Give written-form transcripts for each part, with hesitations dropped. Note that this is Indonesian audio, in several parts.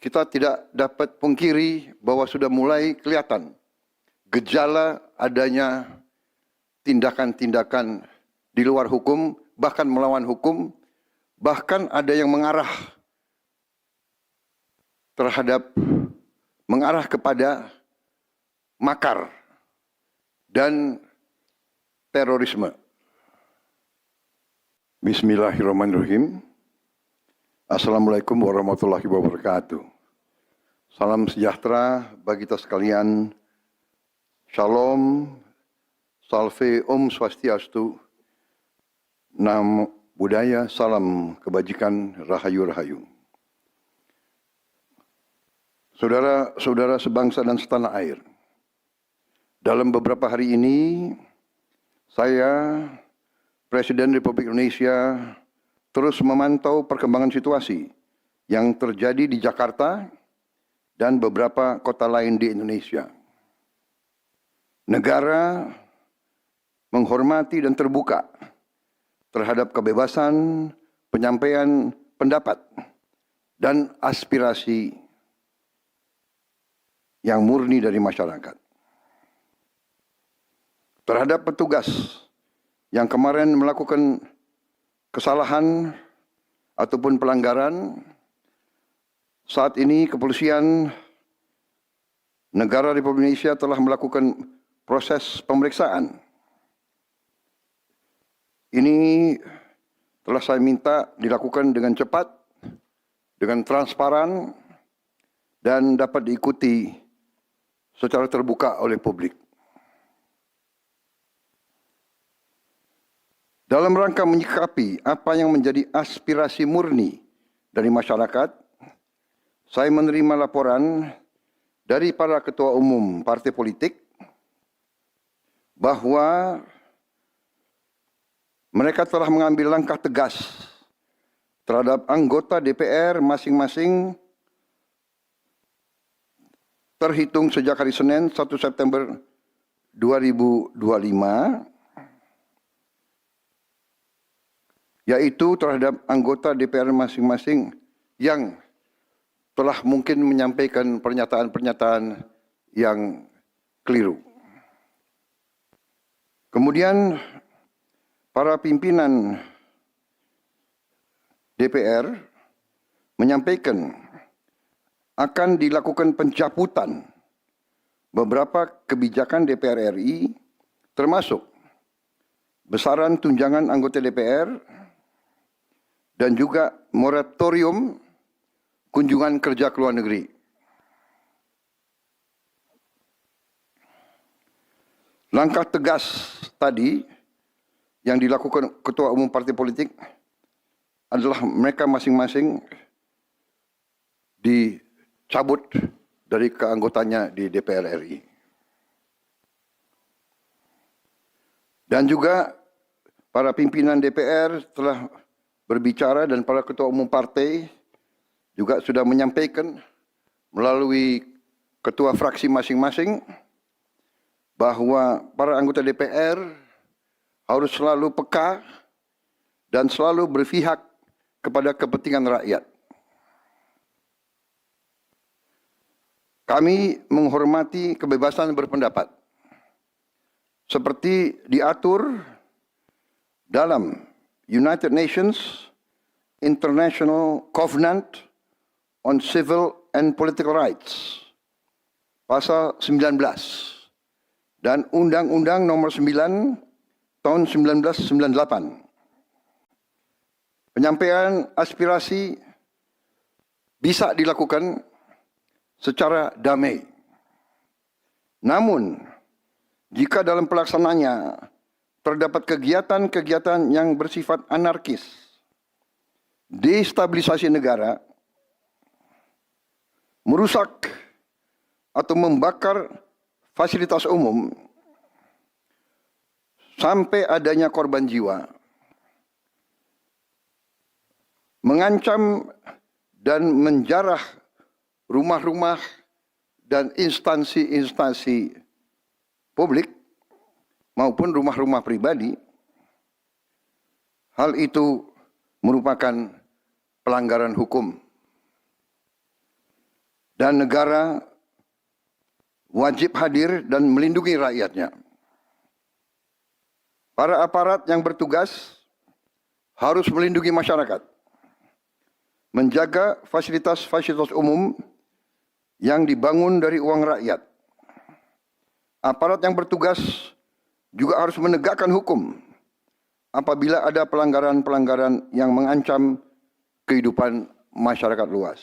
kita tidak dapat pungkiri bahwa sudah mulai kelihatan gejala adanya tindakan-tindakan di luar hukum, bahkan melawan hukum, bahkan ada yang mengarah kepada makar dan terorisme. Bismillahirrahmanirrahim. Assalamualaikum warahmatullahi wabarakatuh. Salam sejahtera bagi kita sekalian. Shalom, salve, om swastiastu, namo buddhaya, salam kebajikan, rahayu-rahayu. Saudara-saudara sebangsa dan setanah air, dalam beberapa hari ini, saya, Presiden Republik Indonesia, terus memantau perkembangan situasi yang terjadi di Jakarta dan beberapa kota lain di Indonesia. Negara menghormati dan terbuka terhadap kebebasan penyampaian pendapat dan aspirasi yang murni dari masyarakat. Terhadap petugas yang kemarin melakukan kesalahan ataupun pelanggaran, saat ini kepolisian negara Republik Indonesia telah melakukan proses pemeriksaan. Ini telah saya minta dilakukan dengan cepat, dengan transparan, dan dapat diikuti secara terbuka oleh publik. Dalam rangka menyikapi apa yang menjadi aspirasi murni dari masyarakat, saya menerima laporan dari para ketua umum partai politik bahwa mereka telah mengambil langkah tegas terhadap anggota DPR masing-masing terhitung sejak hari Senin 1 September 2025, yaitu terhadap anggota DPR masing-masing yang telah mungkin menyampaikan pernyataan-pernyataan yang keliru. Kemudian para pimpinan DPR menyampaikan akan dilakukan pencabutan beberapa kebijakan DPR RI, termasuk besaran tunjangan anggota DPR dan juga moratorium kunjungan kerja ke luar negeri. Langkah tegas tadi yang dilakukan ketua umum partai politik adalah mereka masing-masing dicabut dari keanggotaannya di DPR RI. Dan juga para pimpinan DPR telah berbicara dan para ketua umum partai juga sudah menyampaikan melalui ketua fraksi masing-masing bahwa para anggota DPR harus selalu peka dan selalu berpihak kepada kepentingan rakyat. Kami menghormati kebebasan berpendapat seperti diatur dalam United Nations International Covenant on Civil and Political Rights, pasal 19, dan Undang-Undang nomor 9 tahun 1998. Penyampaian aspirasi bisa dilakukan secara damai. Namun, jika dalam pelaksananya terdapat kegiatan-kegiatan yang bersifat anarkis, destabilisasi negara, merusak atau membakar fasilitas umum, sampai adanya korban jiwa, mengancam dan menjarah rumah-rumah dan instansi-instansi publik maupun rumah-rumah pribadi, hal itu merupakan pelanggaran hukum. dan negara wajib hadir dan melindungi rakyatnya. Para aparat yang bertugas harus melindungi masyarakat, menjaga fasilitas-fasilitas umum yang dibangun dari uang rakyat. Aparat yang bertugas juga harus menegakkan hukum apabila ada pelanggaran-pelanggaran yang mengancam kehidupan masyarakat luas.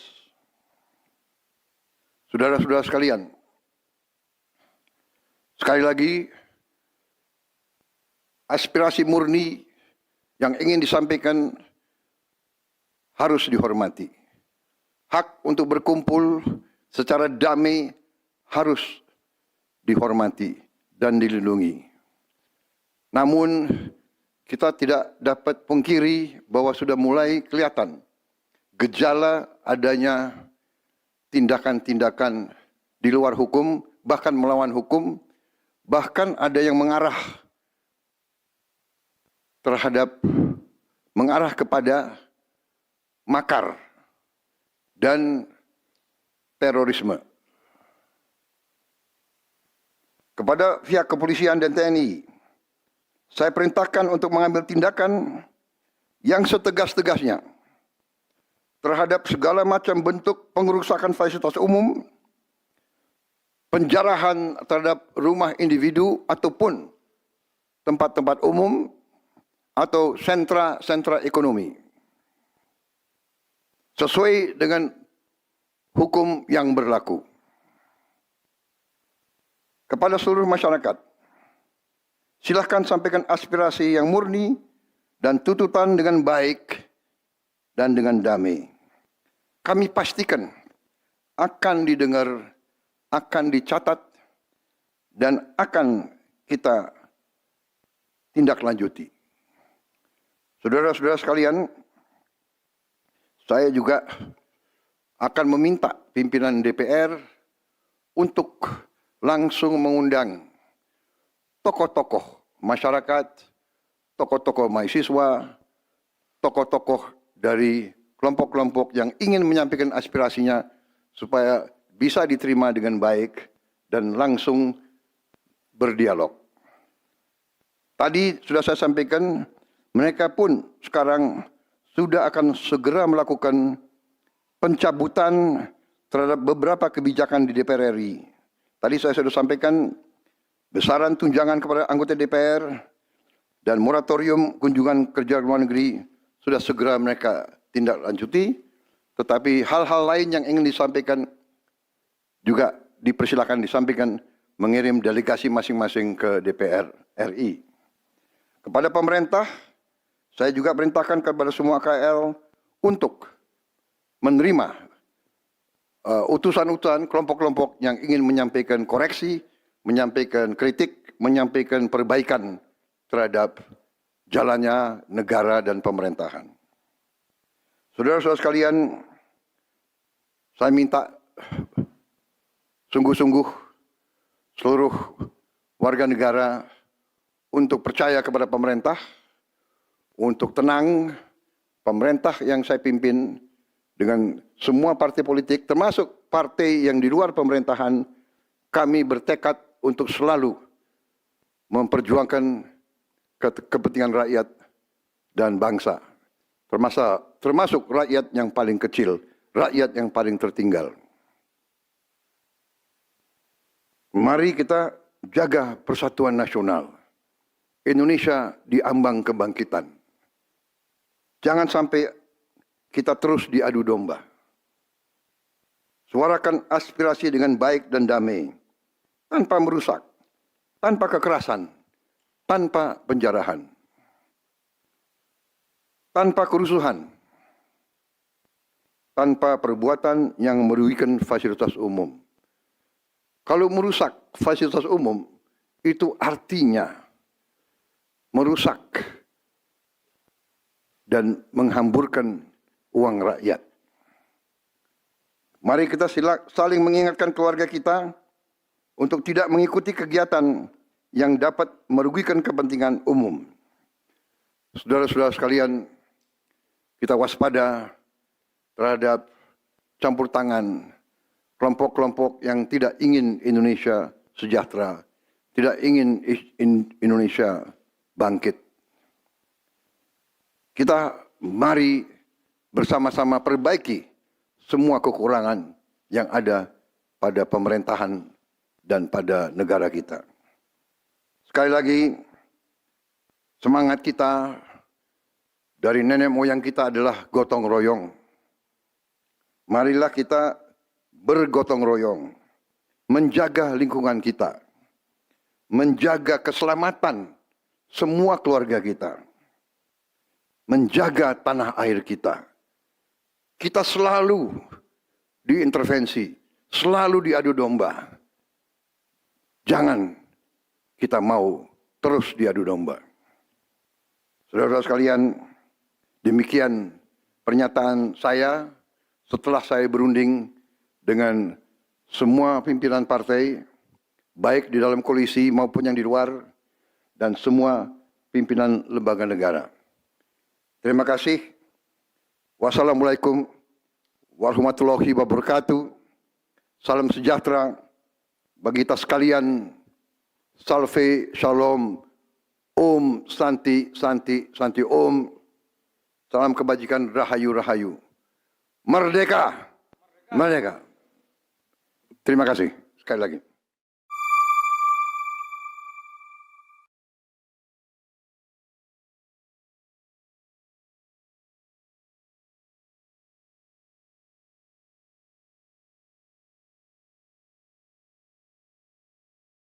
Saudara-saudara sekalian, sekali lagi, aspirasi murni yang ingin disampaikan harus dihormati. Hak untuk berkumpul secara damai harus dihormati dan dilindungi. Namun, kita tidak dapat pungkiri bahwa sudah mulai kelihatan gejala adanya tindakan-tindakan di luar hukum, bahkan melawan hukum, bahkan ada yang mengarah kepada makar dan terorisme. Kepada pihak kepolisian dan TNI, saya perintahkan untuk mengambil tindakan yang setegas-tegasnya terhadap segala macam bentuk pengerusakan fasilitas umum, penjarahan terhadap rumah individu ataupun tempat-tempat umum atau sentra-sentra ekonomi, sesuai dengan hukum yang berlaku. Kepada seluruh masyarakat, silakan sampaikan aspirasi yang murni dan tuntutan dengan baik dan dengan damai. Kami pastikan akan didengar, akan dicatat, dan akan kita tindak lanjuti. Saudara-saudara sekalian, saya juga akan meminta pimpinan DPR untuk langsung mengundang tokoh-tokoh masyarakat, tokoh-tokoh mahasiswa, tokoh-tokoh dari kelompok-kelompok yang ingin menyampaikan aspirasinya supaya bisa diterima dengan baik dan langsung berdialog. Tadi sudah saya sampaikan, mereka pun sekarang sudah akan segera melakukan pencabutan terhadap beberapa kebijakan di DPR RI. Tadi saya sudah sampaikan besaran tunjangan kepada anggota DPR dan moratorium kunjungan kerja luar negeri sudah segera mereka tindak lanjuti. Tetapi hal-hal lain yang ingin disampaikan juga dipersilakan disampaikan mengirim delegasi masing-masing ke DPR RI. Kepada pemerintah, saya juga perintahkan kepada semua KL untuk menerima utusan-utusan kelompok-kelompok yang ingin menyampaikan koreksi, menyampaikan kritik, menyampaikan perbaikan terhadap jalannya negara dan pemerintahan. Saudara-saudara sekalian, saya minta sungguh-sungguh seluruh warga negara untuk percaya kepada pemerintah, untuk tenang. Pemerintah yang saya pimpin dengan semua partai politik, termasuk partai yang di luar pemerintahan, kami bertekad untuk selalu memperjuangkan kepentingan rakyat dan bangsa, termasuk rakyat yang paling kecil, rakyat yang paling tertinggal. Mari kita jaga persatuan nasional. Indonesia di ambang kebangkitan. Jangan sampai kita terus diadu domba. Suarakan aspirasi dengan baik dan damai, tanpa merusak, tanpa kekerasan, tanpa penjarahan, tanpa kerusuhan, tanpa perbuatan yang merugikan fasilitas umum. Kalau merusak fasilitas umum, itu artinya merusak dan menghamburkan uang rakyat. Mari kita saling mengingatkan keluarga kita untuk tidak mengikuti kegiatan yang dapat merugikan kepentingan umum. Saudara-saudara sekalian, kita waspada terhadap campur tangan kelompok-kelompok yang tidak ingin Indonesia sejahtera, tidak ingin Indonesia bangkit. Kita mari bersama-sama perbaiki semua kekurangan yang ada pada pemerintahan dan pada negara kita. Sekali lagi, semangat kita dari nenek moyang kita adalah gotong royong. Marilah kita bergotong royong, menjaga lingkungan kita, menjaga keselamatan semua keluarga kita, menjaga tanah air kita. Kita selalu diintervensi, selalu diadu domba. Jangan kita mau terus diadu domba. Saudara-saudara sekalian, demikian pernyataan saya setelah saya berunding dengan semua pimpinan partai, baik di dalam koalisi maupun yang di luar, dan semua pimpinan lembaga negara. Terima kasih. Wassalamualaikum warahmatullahi wabarakatuh. Salam sejahtera bagi kita sekalian. Salve, shalom, om, santi, santi, santi, om. Salam kebajikan, rahayu, rahayu. Merdeka! Merdeka! Terima kasih sekali lagi.